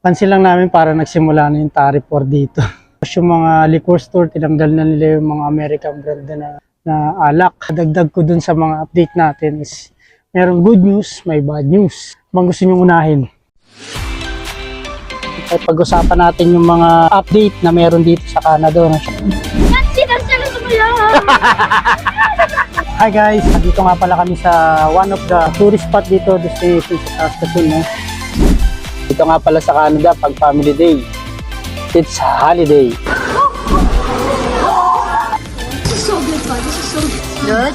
Pansin lang namin para nagsimula na yung tariff war dito. Tapos yung mga liquor store, tinanggal na nila yung mga American brand na alak. Dagdag ko dun sa mga update natin is merong good news, may bad news. Bang gusto nyo unahin? Ay pag-usapan natin yung mga update na meron dito sa Canada. Hi guys, dito nga pala kami sa one of the tourist spot dito sa Saskatoon. No? Dito nga pala sa Canada pag family day. It's holiday. This is so good, bud. This is so good.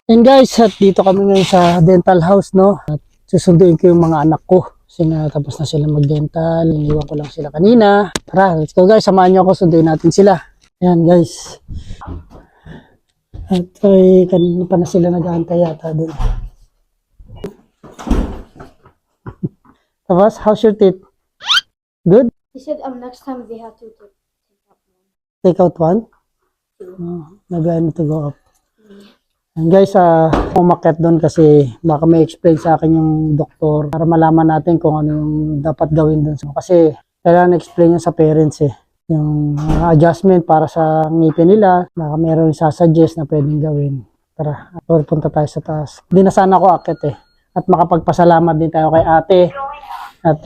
And guys, at dito kami ngayon sa dental house, no? At susunduin ko yung mga anak ko. Kasi nga tapos na sila mag-dental. Iniwan ko lang sila kanina. Tara, let's go guys. Samahan nyo ako. Sunduin natin sila. Ayan guys. At ay, kanina pa na sila nag-aantay yata dun. Tapos, how's your teeth? Good? He said next time they have to Take out one? Maybe I need to go up. And guys, umakyat doon kasi baka may explain sa akin yung doktor para malaman natin kung ano yung dapat gawin doon. Kasi kailangan explain yun sa parents eh. Yung adjustment para sa ngipin nila, baka meron sasuggest na pwedeng gawin. Tara, punta tayo sa taas. Hindi na sana ako akyat eh. At makapagpasalamat din tayo kay ate. At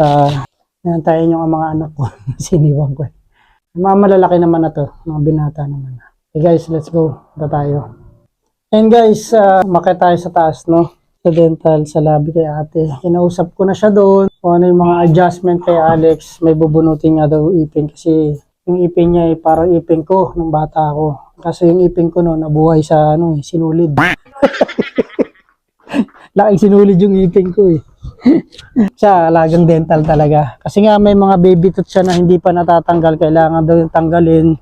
nantayin yung mga anak ko. Siniwang ko eh. Mga malalaki naman na to. Mga binata naman. Okay guys, let's go. Punta tayo. And guys, umakyat tayo sa taas, no? Sa dental, sa lobby kay ate. Kinausap ko na siya doon. Kung ano yung mga adjustment kay Alex. May bubunutin nga daw ipin. Kasi yung ipin niya ay parang ipin ko nung bata ako. Kasi yung ipin ko no, nabuhay sa sinulid. Laking sinulid yung ipin ko eh. Siya, alagang dental talaga. Kasi nga may mga baby tooth siya na hindi pa natatanggal. Kailangan daw yung tanggalin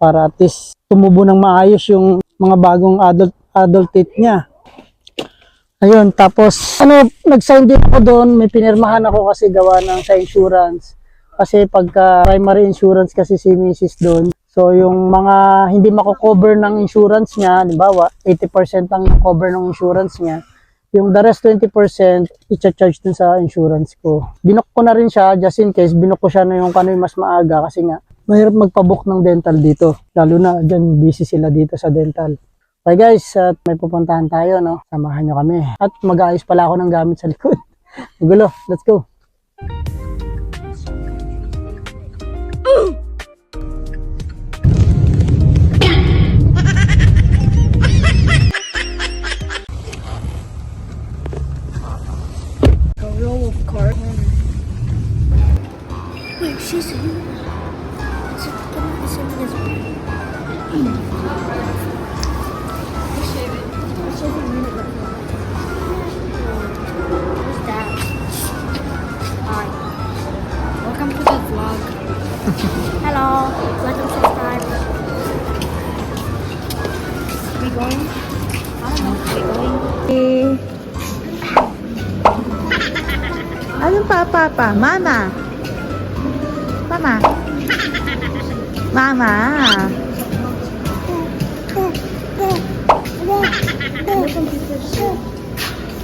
para at least tumubo ng maayos yung mga bagong adult teeth niya. Ayun, tapos nag-sign din ako doon, may pinirmahan ako kasi gawa ng sa insurance. Kasi pagka primary insurance kasi si Mrs. doon. So yung mga hindi mako-cover ng insurance niya, halimbawa 80% lang yung cover ng insurance niya. Yung the rest 20% i-charge dun sa insurance ko. Binook ko na rin siya just in case, binook ko siya na yung kano'y mas maaga kasi nga mahirap magpabook ng dental dito. Lalo na dyan busy sila dito sa dental. Okay guys, at may pupuntahan tayo, no? Samahan nyo kami. At mag-aayos pala ako ng gamit sa likod. Magulo, let's go. a roll of cards. Wait, she's here. Who's that? Hi. Welcome to the vlog. Hello. Welcome to subscribe. We going? I don't know. We going? Anong papa? Mama. Mama. Mama.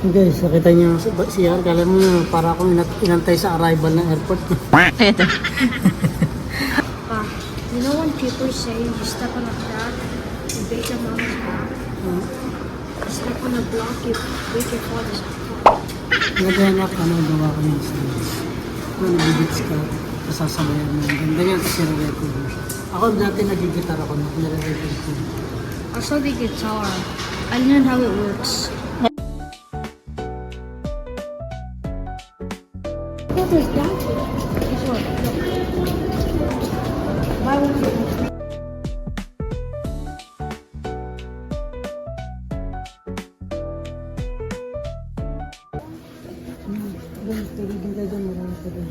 Guys, nakita nyo si Yar, kala mo para akong inantay sa arrival ng airport. Ito. You know when people say you step on a crack, you break your mama's back? You step on a block, you break your father's back. Naghanap gawa ko yun sa nabibits ka, pasasabayan mo. Ganda yan kasi nare-record mo siya. Ako dati nag-gitar ako, nare-record ko. Also the guitar. I learned how it works. Oh, there's down to it. Guess what? Buy one for me. Guys, pwede din kayo dyan, marami pa dyan.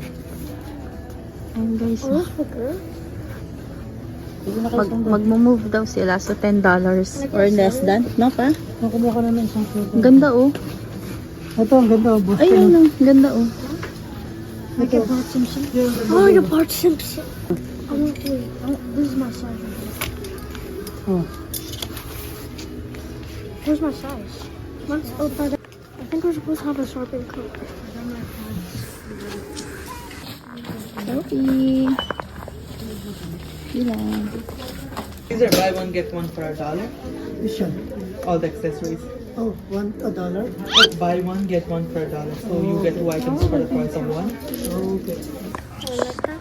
Ayun guys, Oh, that's for girl. mag-move daw sila so $10 or less than. No pa? Nakuha ko na ng isang photo. Ang ganda oh. Ito, ang ganda. Boss. Ay, ano, ganda oh. Like a Bart Simpson. Oh, you're Bart Simpson. I want, wait, this is my size. Oh. Where's my size? Mine's outside. I think we're supposed to have a sorbet coat. Sophie. Ilan? These are buy one get one for $1. This one. All the accessories. Oh, $1. Buy one get one for $1. So you get 2 items for the price of one. Okay. I like that.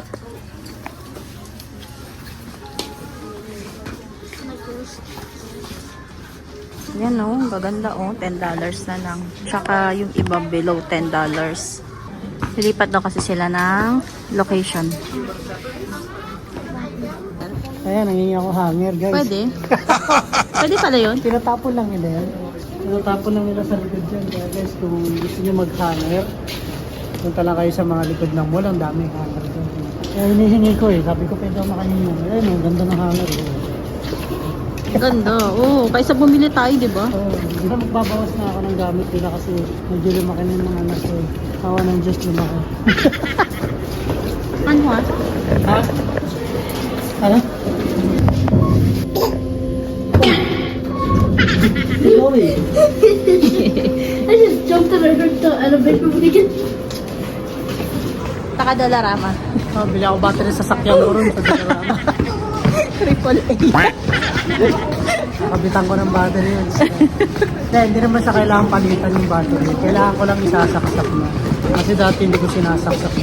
Like this. Yan oh, gaganda oh, $10 na lang. Tsaka yung iba below $10. Lilipat daw kasi sila ng location. Ayan, nangingi ako hanger, guys. Pwede. Pwede pala yun. Tinatapon lang nila yan. Tinatapon lang nila sa likod dyan. Kaya guys, kung gusto nyo mag-hanger, punta lang kayo sa mga likod ng mall. Ang daming hanger dyan. Kaya hinihingi ko eh. Sabi ko, pwede ako makahingi. Ayun, ang ganda ng hanger. Ganda. Oh, kaysa bumili tayo, di ba? Di ba magbabawas na ako ng gamit nila kasi medyo lumaki na yung mga anak ko. Kawa ng Diyos lumaki. Ano ha? Ha? Ano? Sorry. I just jumped and I heard the elevator again. Taka-Dollarama. Oh, bili ako battery sa sakyan ko ron sa Dollarama. Triple A. Nakabitan ko ng battery yun. Hindi naman sa kailangan palitan yung battery. Kailangan ko lang isasaksak na. Kasi dati hindi ko sinasaksak.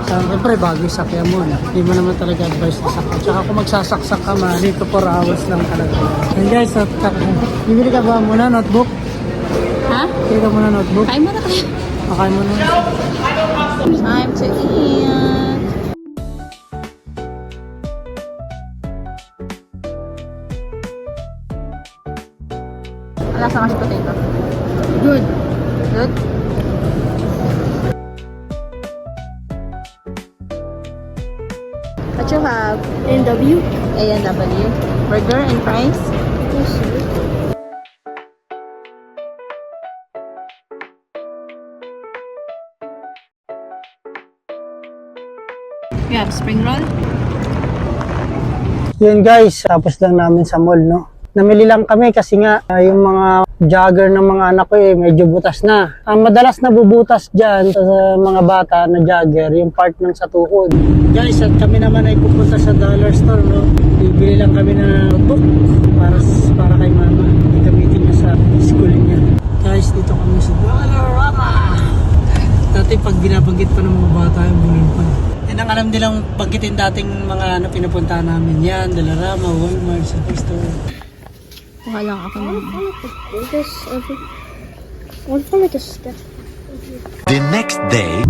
Siyempre, bago yung sakyan mo na. Hindi mo naman talaga advice na sakyan. Tsaka kung magsasaksak ka, dito 4 hours lang talaga. And guys, bibili ka ba muna notebook? Ha? Bibili ka muna notebook? Kain mo na kayo. Makain mo na. Time to eat. Wala sa mashed potato. Good. Good? What you have? NW? A&W. Burger and fries? Yes, sir. You have spring roll? Yun guys, tapos lang namin sa mall, no? Namili lang kami kasi nga yung mga jogger ng mga anak ko medyo butas na. Ang madalas na bubutas dyan sa mga bata na jogger, yung part ng sa tuhod. Guys, at kami naman ay pupunta sa dollar store, no? Bibili lang kami ng notebook para kay mama. Gagamitin niya sa school niya. Guys, dito kami sa Dollarama. Dati pag binabanggit pa ng mga bata yung bumili pa. Yan ang alam nilang banggitin dating mga pinupuntahan namin. Yan, Dollarama, Walmart, Superstore. Kuha lang ako ng... This every. One for like a step. The next day,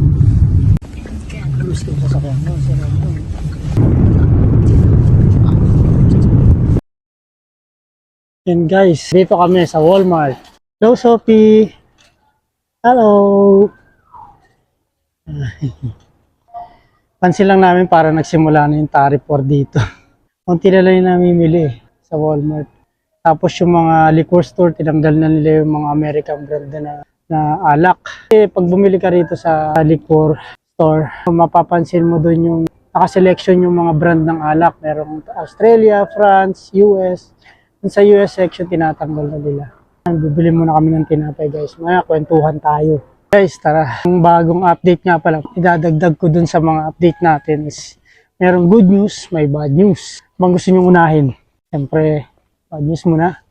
Gusto ko sa sakyan mo, sarap mo. And guys, dito kami sa Walmart. Hello, Sophie. Hello. Pansin lang namin para nagsimula na yung tariff war dito. Kunti na lang yung namimili sa Walmart. Tapos yung mga liquor store, tinanggal na nila yung mga American brand na alak. Kasi pag bumili ka rito sa liquor store, mapapansin mo doon yung nakaselection yung mga brand ng alak. Merong Australia, France, US. Sa US section, tinatanggal na nila. Bibili muna kami ng tinapay guys. Maya, kwentuhan tayo. Guys, tara. Ang bagong update nga pala, idadagdag ko dun sa mga update natin is merong good news, may bad news. Bang gusto nyo unahin? Siyempre, bad news muna.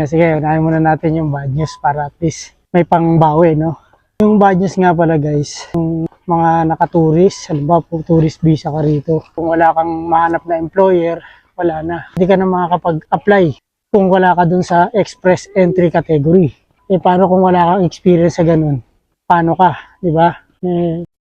Sige, unahin muna natin yung bad news para at least may pangbawi, no? Yung bad news nga pala guys, yung mga nakaturis, halimbawa po tourist visa ka rito, kung wala kang mahanap na employer, wala na. Hindi ka na makakapag-apply kung wala ka dun sa express entry category. Paano kung wala kang experience sa ganun? Paano ka? Di ba?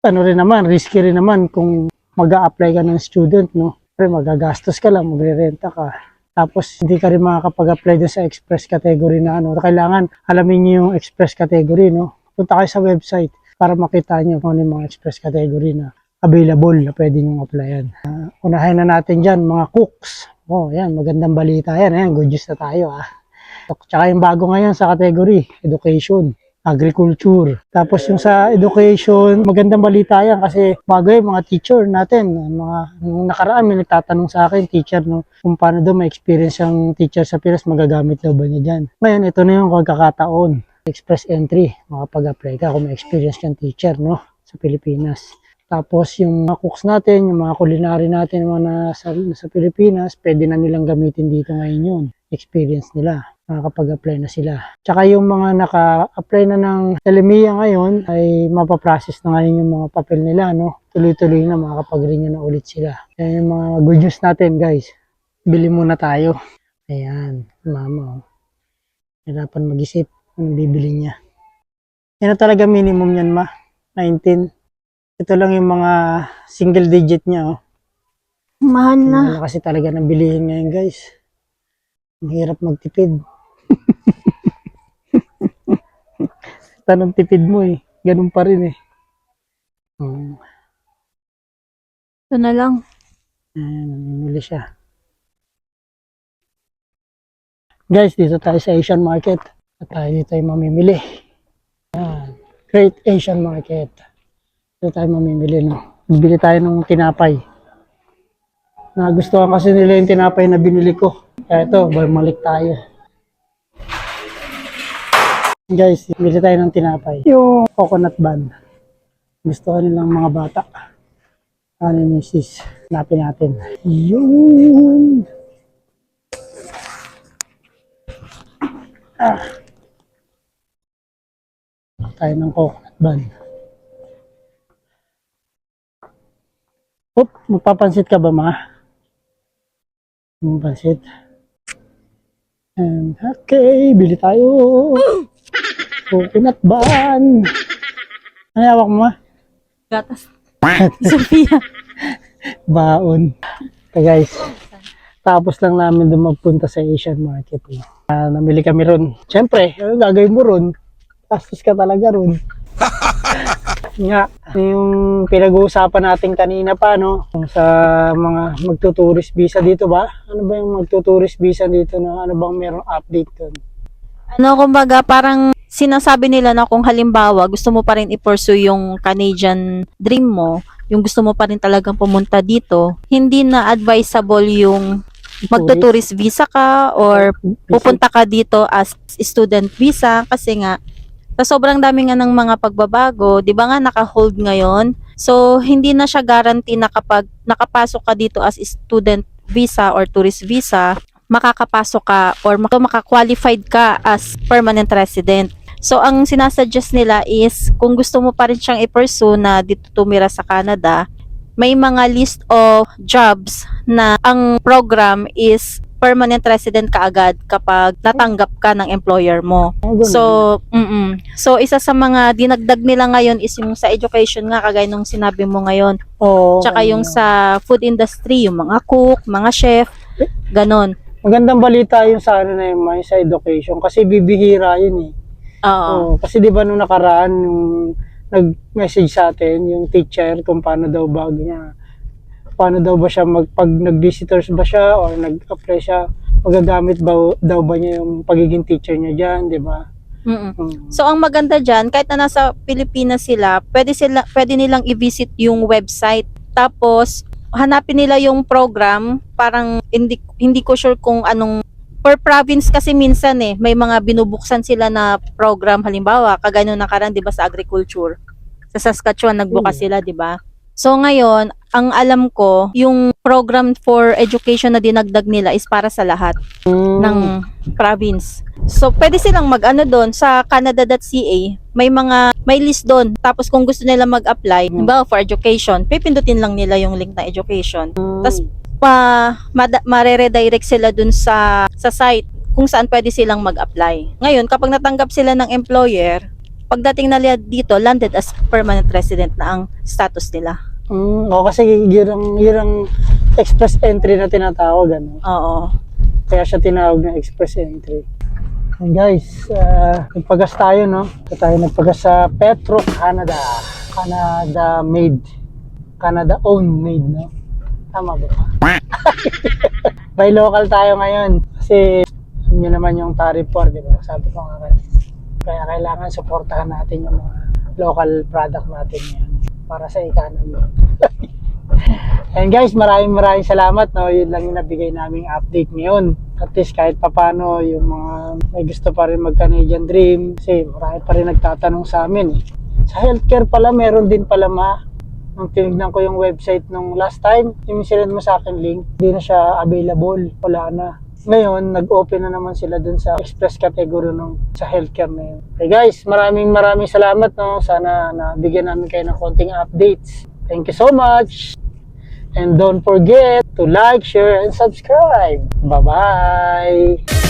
Ano rin naman, risky rin naman kung mag-a-apply ka ng student, no? Pero magagastos ka lang, magre-renta ka. Tapos hindi ka rin makakapag-apply doon sa express category na ano. Kailangan alamin niyo yung express category, no? Punta kayo sa website para makita niyo kung ano yung mga express category na available na pwede niyong applyan. Unahin na natin dyan, mga cooks. Oh, yan, magandang balita yan. Ayan, good news na tayo, ha. Tsaka yung bago ngayon sa category, education. agriculture. Tapos yung sa education, magandang balita yan kasi bago yung mga teacher natin, nung nakaraan may nagtatanong sa akin, teacher, no, kung paano daw may experience yung teacher sa Pinas, magagamit daw ba niya dyan. Ngayon, ito na yung pagkakataon. Express entry, makapag-apply ka kung may experience yung teacher, no, sa Pilipinas. Tapos yung mga cooks natin, yung mga culinary natin, yung mga sa Pilipinas, pwede na nilang gamitin dito ngayon yun. Experience nila. Makakapag-apply na sila. Tsaka yung mga naka-apply na ng LMIA ngayon, ay mapaprocess na ngayon yung mga papel nila, no? Tuloy-tuloy na, makakapag-renew na ulit sila. Yan yung mga good news natin, guys. Bili muna tayo. Ayan, mama. Oh. Hirapan mag-isip kung bibili niya. Yan na talaga minimum yan, ma. 19. Ito lang yung mga single digit niya, oh. Mahal na. Mahal na kasi talaga ng bilihin ngayon, guys. Ang hirap magtipid. Tanong tipid mo eh. Ganun pa rin eh. Ito na lang. Namimili siya. Guys, dito tayo sa Asian market. At tayo dito ay mamimili. Ayan. Great Asian market. Dito tayo mamimili. No? Bibili tayo ng tinapay. Nagustuhan kasi nila yung tinapay na binili ko. Kaya ito, bumalik tayo. Guys, bili tayo ng tinapay. Yung coconut bun. Gusto ka nilang mga bata. Ano yung sis? Hanapin natin. Yun! Tayo ng coconut bun. Oop, magpapansit ka ba, ma? Magpapansit. And, okay, bili tayo. Coconut bun. Ano hawak mo, ma? Gatas. Sophia. Baon. Okay, guys. Tapos lang namin doon magpunta sa Asian market. Eh. Namili kami ron. Siyempre, ano gagawin mo ron? Gastos ka talaga ron. Nga, yung pinag-uusapan natin kanina pa, no? Sa mga magtuturist visa dito ba? Ano ba yung magtuturist visa dito na ano bang merong update doon? Ano, kumbaga, parang sinasabi nila na kung halimbawa gusto mo pa rin i-pursue yung Canadian dream mo, yung gusto mo pa rin talagang pumunta dito, hindi na advisable yung magtuturist visa ka or pupunta ka dito as student visa kasi nga sa sobrang dami nga ng mga pagbabago, 'di ba nga naka-hold ngayon? So hindi na siya guarantee na kapag nakapasok ka dito as student visa or tourist visa, makakapasok ka or makakwalified ka as permanent resident. So ang sinasuggest nila is kung gusto mo pa rin siyang i-pursue na dito tumira sa Canada, may mga list of jobs na ang program is permanent resident ka agad kapag natanggap ka ng employer mo. So, so isa sa mga dinagdag nila ngayon is yung sa education nga kagaya nung sinabi mo ngayon. Tsaka yung sa food industry, yung mga cook, mga chef, ganon. Magandang balita yung sa ano na yung sa education kasi bibihira yun eh. Oo. Kasi di ba nung nakaraan yung nag-message sa atin yung teacher kung paano daw ba siya pag nag-visitors ba siya or nag-apply siya, magagamit daw ba niya yung pagiging teacher niya diyan, di ba? So ang maganda diyan, kahit na nasa Pilipinas sila, pwede nilang i-visit yung website. Tapos hanapin nila yung program, parang hindi ko sure kung anong per province kasi minsan may mga binubuksan sila na program, halimbawa kagaya nung nakaraan 'di ba sa agriculture. Sa Saskatchewan nagbukas sila, 'di ba? So ngayon, ang alam ko, yung program for education na dinagdag nila is para sa lahat ng province. So pwede silang mag-ano doon sa canada.ca, may list doon. Tapos kung gusto nila mag-apply, halimbawa for education, pipindutin lang nila yung link na education. Tapos mare-redirect sila dun sa site kung saan pwede silang mag-apply. Ngayon, kapag natanggap sila ng employer, pagdating nila dito, landed as permanent resident na ang status nila. Kasi yun express entry na tinatawag. Ano? Oo. Kaya siya tinawag na express entry. And guys, nagpagas tayo, no? Tayo nagpagas sa Petro Canada. Canada made. Canada owned made, no? Tama ba? Buy local tayo ngayon. Kasi, yun naman yung tariff war, di ba? Sabi ko nga kayo. Kaya kailangan supportahan natin yung mga local product natin yan para sa economy. And guys, maraming salamat, no. Yun lang yung nabigay naming update ngayon. At least kahit papano yung mga may gusto pa rin mag Canadian Dream, kasi marami pa rin nagtatanong sa amin. Sa healthcare pala, meron din pala nung tinignan ko yung website nung last time, yung sinend mo sa akin link, hindi na siya available, wala na. Ngayon, nag-open na naman sila dun sa express category sa healthcare na yun. Okay guys, maraming salamat, no. Sana nabigyan namin kayo ng konting updates. Thank you so much! And don't forget to like, share, and subscribe. Bye-bye!